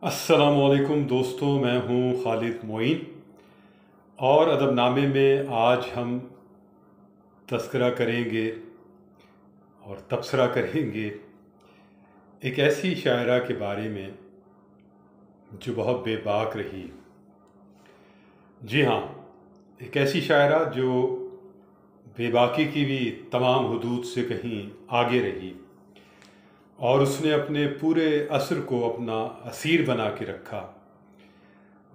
السلام علیکم دوستوں، میں ہوں خالد معین، اور ادب نامے میں آج ہم تذکرہ کریں گے اور تبصرہ کریں گے ایک ایسی شاعرہ کے بارے میں جو بہت بے باک رہی۔ جی ہاں، ایک ایسی شاعرہ جو بے باکی کی بھی تمام حدود سے کہیں آگے رہی، اور اس نے اپنے پورے عصر کو اپنا اسیر بنا کے رکھا۔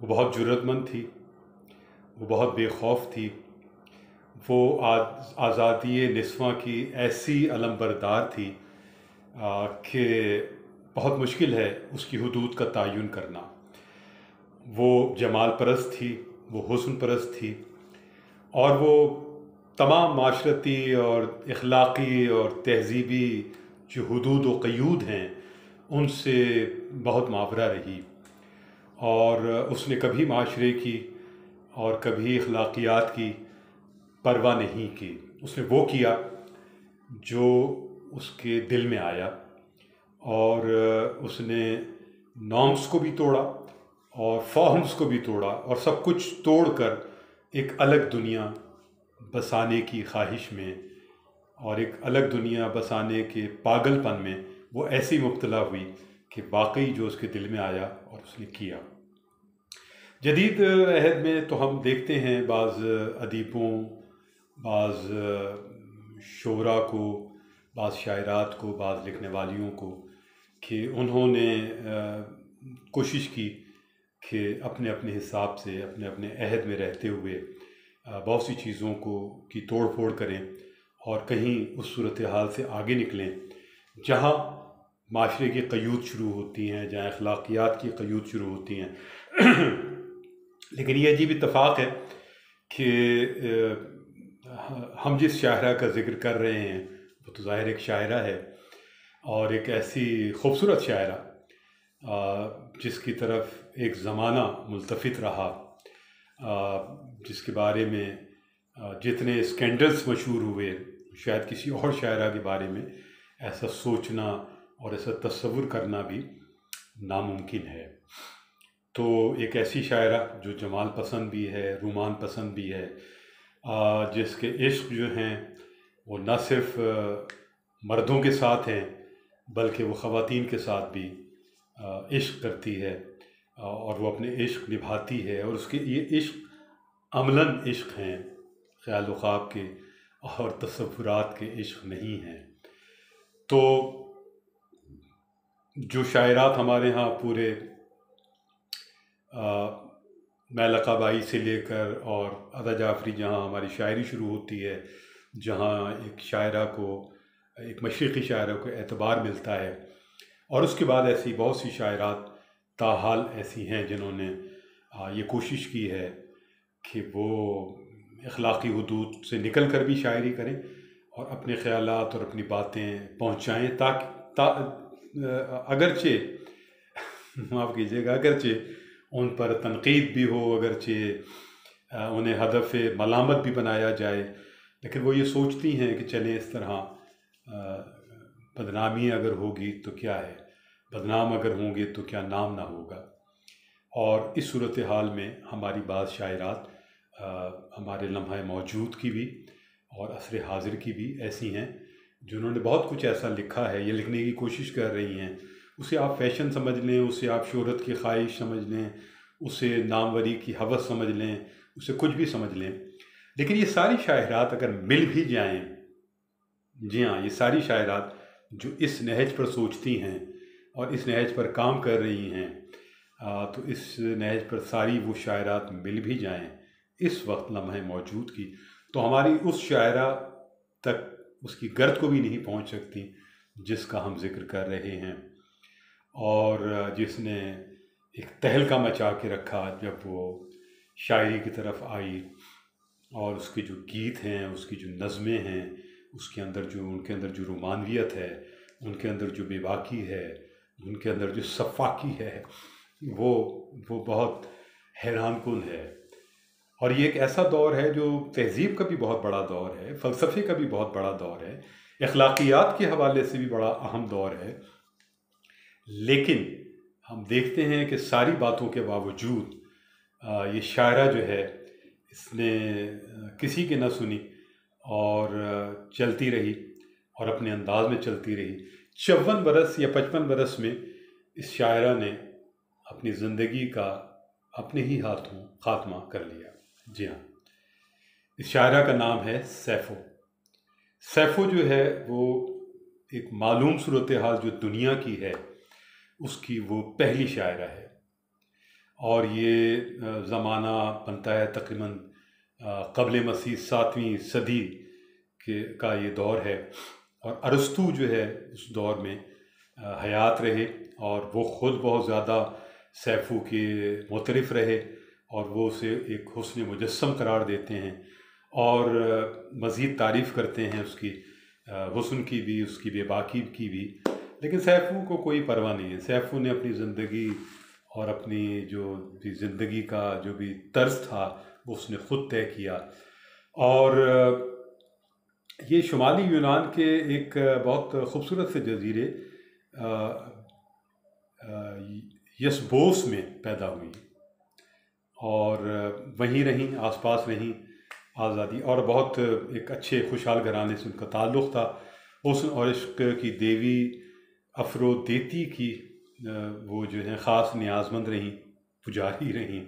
وہ بہت جرأت مند تھی، وہ بہت بے خوف تھی، وہ آزادی نسواں کی ایسی علم بردار تھی کہ بہت مشکل ہے اس کی حدود کا تعین کرنا۔ وہ جمال پرست تھی، وہ حسن پرست تھی، اور وہ تمام معاشرتی اور اخلاقی اور تہذیبی جو حدود و قیود ہیں ان سے بہت ماورا رہی، اور اس نے کبھی معاشرے کی اور کبھی اخلاقیات کی پرواہ نہیں کی۔ اس نے وہ کیا جو اس کے دل میں آیا، اور اس نے نارمس کو بھی توڑا اور فارمز کو بھی توڑا، اور سب کچھ توڑ کر ایک الگ دنیا بسانے کی خواہش میں اور ایک الگ دنیا بسانے کے پاگل پن میں وہ ایسی مبتلا ہوئی کہ واقعی جو اس کے دل میں آیا اور اس نے کیا۔ جدید عہد میں تو ہم دیکھتے ہیں بعض ادیبوں، بعض شعراء کو، بعض شاعرات کو، بعض لکھنے والیوں کو کہ انہوں نے کوشش کی کہ اپنے اپنے حساب سے، اپنے اپنے عہد میں رہتے ہوئے بہت سی چیزوں کی توڑ پھوڑ کریں اور کہیں اس صورتحال سے آگے نکلیں جہاں معاشرے کی قیود شروع ہوتی ہیں، جہاں اخلاقیات کی قیود شروع ہوتی ہیں۔ لیکن یہ عجیب اتفاق ہے کہ ہم جس شاعرہ کا ذکر کر رہے ہیں وہ تو ظاہر ایک شاعرہ ہے، اور ایک ایسی خوبصورت شاعرہ جس کی طرف ایک زمانہ ملتفت رہا، جس کے بارے میں جتنے اسکینڈلز مشہور ہوئے، شاید کسی اور شاعرہ کے بارے میں ایسا سوچنا اور ایسا تصور کرنا بھی ناممکن ہے۔ تو ایک ایسی شاعرہ جو جمال پسند بھی ہے، رومان پسند بھی ہے، جس کے عشق جو ہیں وہ نہ صرف مردوں کے ساتھ ہیں بلکہ وہ خواتین کے ساتھ بھی عشق کرتی ہے، اور وہ اپنے عشق نبھاتی ہے، اور اس کے یہ عشق عملاً عشق ہیں، خیال و خواب کے اور تصورات کے عشق نہیں ہیں۔ تو جو شاعرات ہمارے ہاں پورے میلہ بائی سے لے کر اور ادا جعفری، جہاں ہماری شاعری شروع ہوتی ہے، جہاں ایک شاعرہ کو، ایک مشرقی شاعرہ کو اعتبار ملتا ہے، اور اس کے بعد ایسی بہت سی شاعرات تاحال ایسی ہیں جنہوں نے یہ کوشش کی ہے کہ وہ اخلاقی حدود سے نکل کر بھی شاعری کریں اور اپنے خیالات اور اپنی باتیں پہنچائیں، اگرچہ معاف کیجیے گا، اگرچہ ان پر تنقید بھی ہو، اگرچہ انہیں ہدف ملامت بھی بنایا جائے، لیکن وہ یہ سوچتی ہیں کہ چلیں اس طرح بدنامی اگر ہوگی تو کیا ہے، بدنام اگر ہوں گے تو کیا نام نہ ہوگا۔ اور اس صورتحال میں ہماری بعض شاعرات ہمارے لمحہ موجود کی بھی اور عصر حاضر کی بھی ایسی ہیں جنہوں نے بہت کچھ ایسا لکھا ہے یا لکھنے کی کوشش کر رہی ہیں، اسے آپ فیشن سمجھ لیں، اسے آپ شہرت کی خواہش سمجھ لیں، اسے ناموری کی ہوس سمجھ لیں، اسے کچھ بھی سمجھ لیں، لیکن یہ ساری شاعرات اگر مل بھی جائیں، جی ہاں، یہ ساری شاعرات جو اس نہج پر سوچتی ہیں اور اس نہج پر کام کر رہی ہیں، تو اس نہج پر ساری وہ شاعرات مل بھی جائیں اس وقت لمحہ موجود کی، تو ہماری اس شاعرہ تک اس کی گرد کو بھی نہیں پہنچ سکتی جس کا ہم ذکر کر رہے ہیں، اور جس نے ایک تہلکہ مچا کے رکھا جب وہ شاعری کی طرف آئی، اور اس کے جو گیت ہیں، اس کی جو نظمیں ہیں، اس کے اندر جو ان کے اندر جو رومانویت ہے، ان کے اندر جو بے باکی ہے، ان کے اندر جو صفاکی ہے، وہ بہت حیران کن ہے۔ اور یہ ایک ایسا دور ہے جو تہذیب کا بھی بہت بڑا دور ہے، فلسفے کا بھی بہت بڑا دور ہے، اخلاقیات کے حوالے سے بھی بڑا اہم دور ہے، لیکن ہم دیکھتے ہیں کہ ساری باتوں کے باوجود یہ شاعرہ جو ہے اس نے کسی کی نہ سنی اور چلتی رہی اور اپنے انداز میں چلتی رہی. 54 برس یا 55 برس میں اس شاعرہ نے اپنی زندگی کا اپنے ہی ہاتھوں خاتمہ کر لیا. جی ہاں، اس شاعرہ کا نام ہے سیفو. سیفو جو ہے وہ ایک معلوم صورتحال جو دنیا کی ہے اس کی وہ پہلی شاعرہ ہے، اور یہ زمانہ بنتا ہے تقریباً قبل مسیح 7ویں صدی کا یہ دور ہے، اور ارسطو جو ہے اس دور میں حیات رہے، اور وہ خود بہت زیادہ سیفو کے معترف رہے، اور وہ اسے ایک حسن مجسم قرار دیتے ہیں اور مزید تعریف کرتے ہیں اس کی حسن کی بھی، اس کی بے باکی کی بھی. لیکن سیفو کو کوئی پرواہ نہیں ہے. سیفو نے اپنی زندگی اور اپنی جو بھی زندگی کا جو بھی طرز تھا وہ اس نے خود طے کیا. اور یہ شمالی یونان کے ایک بہت خوبصورت سے جزیرے یسبوس میں پیدا ہوئی اور وہیں رہیں، آس پاس رہیں آزادی، اور بہت ایک اچھے خوشحال گھرانے سے ان کا تعلق تھا. حسن اور عشق کی دیوی افرودیتی کی وہ جو ہیں خاص نیازمند رہیں، پجاری رہیں،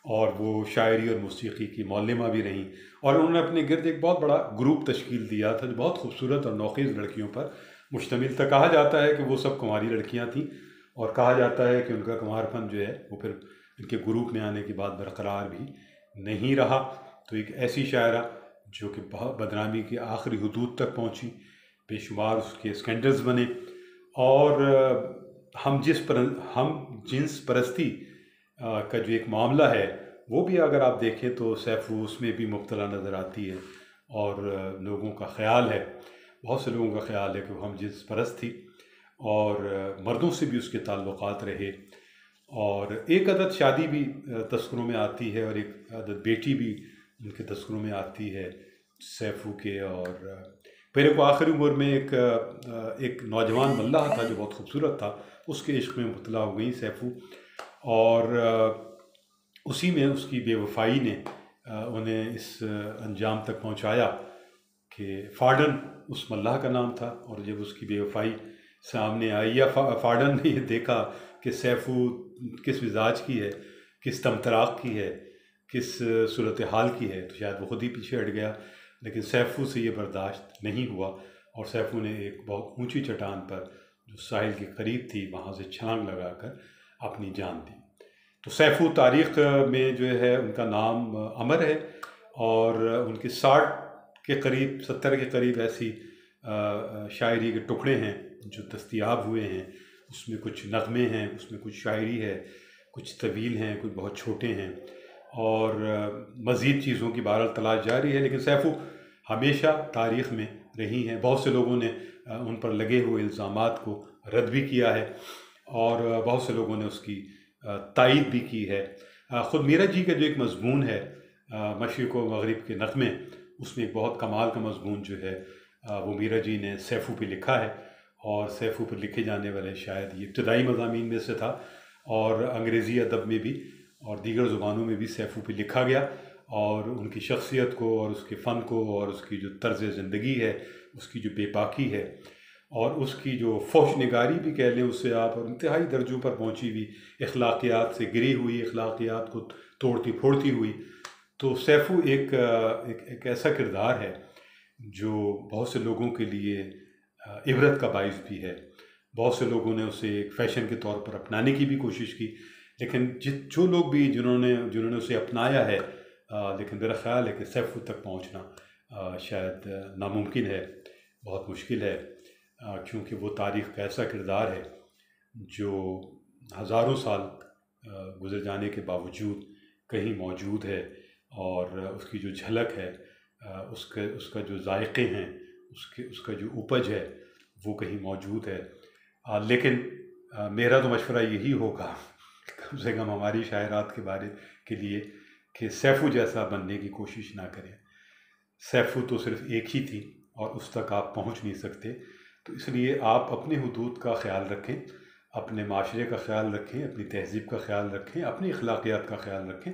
اور وہ شاعری اور موسیقی کی معلمہ بھی رہیں. اور انہوں نے اپنے گرد ایک بہت بڑا گروپ تشکیل دیا تھا جو بہت خوبصورت اور نوخیز لڑکیوں پر مشتمل تھا. کہا جاتا ہے کہ وہ سب کنواری لڑکیاں تھیں، اور کہا جاتا ہے کہ ان کا کنوار پن جو ہے وہ پھر ان کے گروپ میں آنے کے بعد برقرار بھی نہیں رہا. تو ایک ایسی شاعرہ جو کہ بہت بدنامی کے آخری حدود تک پہنچی، بے شمار اس کے اسکینڈلز بنے، اور ہم جنس پرستی کا جو ایک معاملہ ہے وہ بھی اگر آپ دیکھیں تو سیفو اس میں بھی مبتلا نظر آتی ہے. اور لوگوں کا خیال ہے، بہت سے لوگوں کا خیال ہے کہ وہ ہم جنس پرست تھی، اور مردوں سے بھی اس کے تعلقات رہے، اور ایک عدد شادی بھی تذکروں میں آتی ہے، اور ایک عدد بیٹی بھی ان کے تذکروں میں آتی ہے سیفو کے. اور پھر وہ آخری عمر میں ایک نوجوان ملاح تھا جو بہت خوبصورت تھا، اس کے عشق میں مبتلا ہو گئی سیفو، اور اسی میں اس کی بے وفائی نے انہیں اس انجام تک پہنچایا کہ فارڈن اس ملاح کا نام تھا. اور جب اس کی بے وفائی سامنے آئی یا فارڈن نے یہ دیکھا کہ سیفو کس مزاج کی ہے، کس طمطراق کی ہے، کس صورتحال کی ہے، تو شاید وہ خود ہی پیچھے ہٹ گیا. لیکن سیفو سے یہ برداشت نہیں ہوا، اور سیفو نے ایک بہت اونچی چٹان پر جو ساحل کے قریب تھی وہاں سے چھلانگ لگا کر اپنی جان دی. تو سیفو تاریخ میں جو ہے ان کا نام امر ہے، اور ان کے 70 کے قریب ایسی شاعری کے ٹکڑے ہیں جو دستیاب ہوئے ہیں. اس میں کچھ نغمے ہیں، اس میں کچھ شاعری ہے، کچھ طویل ہیں، کچھ بہت چھوٹے ہیں، اور مزید چیزوں کی بہرحال تلاش جاری ہے. لیکن سیفو ہمیشہ تاریخ میں رہی ہیں. بہت سے لوگوں نے ان پر لگے ہوئے الزامات کو رد بھی کیا ہے، اور بہت سے لوگوں نے اس کی تائید بھی کی ہے. خود میرا جی کا جو ایک مضمون ہے مشرق و مغرب کے نغمے، اس میں ایک بہت کمال کا مضمون جو ہے وہ میرا جی نے سیفو پہ لکھا ہے. اور سیفو پر لکھے جانے والے شاید یہ ابتدائی مضامین میں سے تھا، اور انگریزی ادب میں بھی اور دیگر زبانوں میں بھی سیفو پہ لکھا گیا، اور ان کی شخصیت کو اور اس کے فن کو اور اس کی جو طرز زندگی ہے، اس کی جو بے باکی ہے، اور اس کی جو فحش نگاری بھی کہہ لیں اس سے آپ، اور انتہائی درجوں پر پہنچی ہوئی اخلاقیات سے گری ہوئی، اخلاقیات کو توڑتی پھوڑتی ہوئی. تو سیفو ایک ایسا کردار ہے جو بہت سے لوگوں کے لیے عبرت کا باعث بھی ہے. بہت سے لوگوں نے اسے ایک فیشن کے طور پر اپنانے کی بھی کوشش کی، لیکن جو لوگ بھی جنہوں نے اسے اپنایا ہے، لیکن میرا خیال ہے کہ سیفو تک پہنچنا شاید ناممکن ہے، بہت مشکل ہے، کیونکہ وہ تاریخ کا ایسا کردار ہے جو ہزاروں سال گزر جانے کے باوجود کہیں موجود ہے، اور اس کی جو جھلک ہے، اس کا جو ذائقے ہیں، اس کا جو اپج ہے وہ کہیں موجود ہے. لیکن میرا تو مشورہ یہی ہوگا کم سے کم ہماری شاعرات کے لیے کہ سیفو جیسا بننے کی کوشش نہ کریں. سیفو تو صرف ایک ہی تھی اور اس تک آپ پہنچ نہیں سکتے. تو اس لیے آپ اپنے حدود کا خیال رکھیں، اپنے معاشرے کا خیال رکھیں، اپنی تہذیب کا خیال رکھیں، اپنی اخلاقیات کا خیال رکھیں،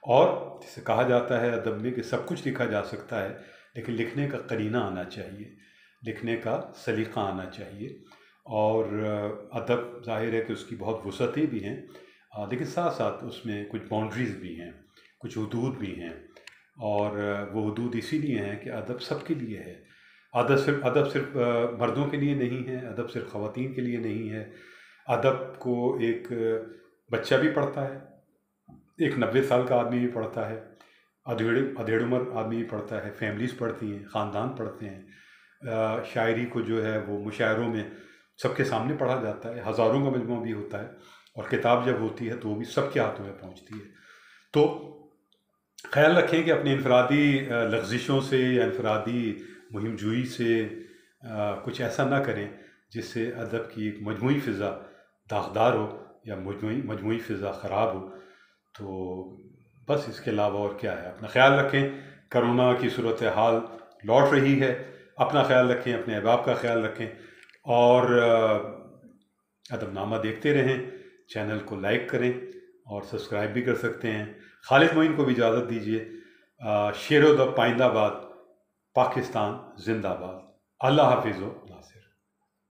اور جسے کہا جاتا ہے ادب میں کہ سب کچھ لکھا جا سکتا ہے لیکن لکھنے کا قرینہ آنا چاہیے، لکھنے کا سلیقہ آنا چاہیے۔ اور ادب ظاہر ہے کہ اس کی بہت وسعتیں بھی ہیں، لیکن ساتھ ساتھ اس میں کچھ باؤنڈریز بھی ہیں، کچھ حدود بھی ہیں، اور وہ حدود اسی لیے ہیں کہ ادب سب کے لیے ہے۔ ادب صرف مردوں کے لیے نہیں ہے، ادب صرف خواتین کے لیے نہیں ہے۔ ادب کو ایک بچہ بھی پڑھتا ہے، ایک 90 سال کا آدمی بھی پڑھتا ہے، ادھیڑ عمر آدمی بھی پڑھتا ہے، فیملیز پڑھتی ہیں، خاندان پڑھتے ہیں۔ شاعری کو جو ہے وہ مشاعروں میں سب کے سامنے پڑھا جاتا ہے، ہزاروں کا مجموعہ بھی ہوتا ہے، اور کتاب جب ہوتی ہے تو وہ بھی سب کے ہاتھوں میں پہنچتی ہے۔ تو خیال رکھیں کہ اپنی انفرادی لغزشوں سے یا انفرادی مہم جوئی سے کچھ ایسا نہ کریں جس سے ادب کی ایک مجموعی فضا داغدار ہو یا مجموعی فضا خراب ہو۔ تو بس اس کے علاوہ اور کیا ہے، اپنا خیال رکھیں۔ کرونا کی صورتحال لوٹ رہی ہے، اپنا خیال رکھیں، اپنے احباب کا خیال رکھیں، اور ادب نامہ دیکھتے رہیں۔ چینل کو لائک کریں اور سبسکرائب بھی کر سکتے ہیں۔ خالد معین کو بھی اجازت دیجیے۔ شیر و ادب پائندہ باد، پاکستان زندہ باد۔ اللہ حافظ و